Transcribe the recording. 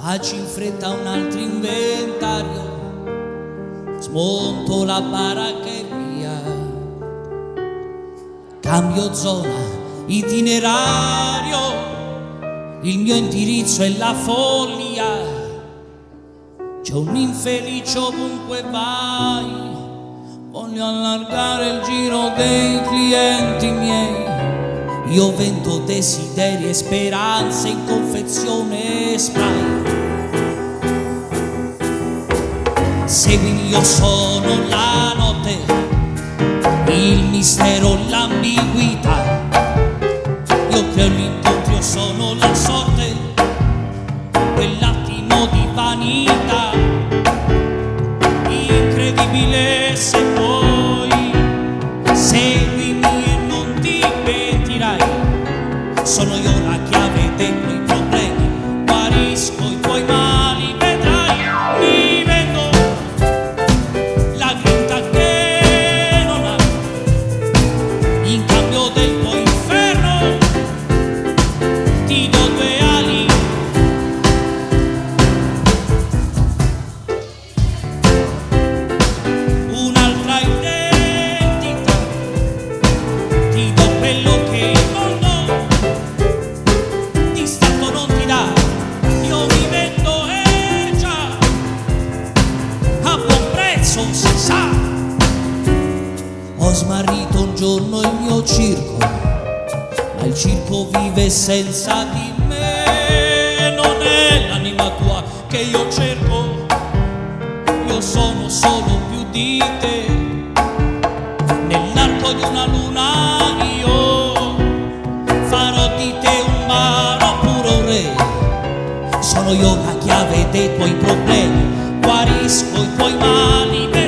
Faccio in fretta un altro inventario, smonto la baraccheria, cambio zona, itinerario, il mio indirizzo è la follia. C'è un infelice ovunque vai, voglio allargare il giro dei clienti miei. Io vendo desideri e speranze in confezione spray. Seguimi, io sono la notte, il mistero, l'ambiguità. Io creo l'incontro, io sono la sorte, quell'attimo di vanità incredibile. Se vuoi seguimi e non ti pentirai, sono io la chiave dei tuoi problemi, guarisco i tuoi mali, vedrai. Mi vendo la grinta che non ha, in cambio del tuo inferno ti do due ali. Un'altra identità, ti do quello che il mondo di stato non ti dà. Io mi vendo già a buon prezzo, si sa. Ho smarrito un giorno il mio circo, ma il circo vive senza di me. Non è l'anima tua che io cerco, io sono solo più di te. Nell'arco di una luna io farò di te un mare oppure un re. Sono io la chiave dei tuoi problemi, guarisco i tuoi mali.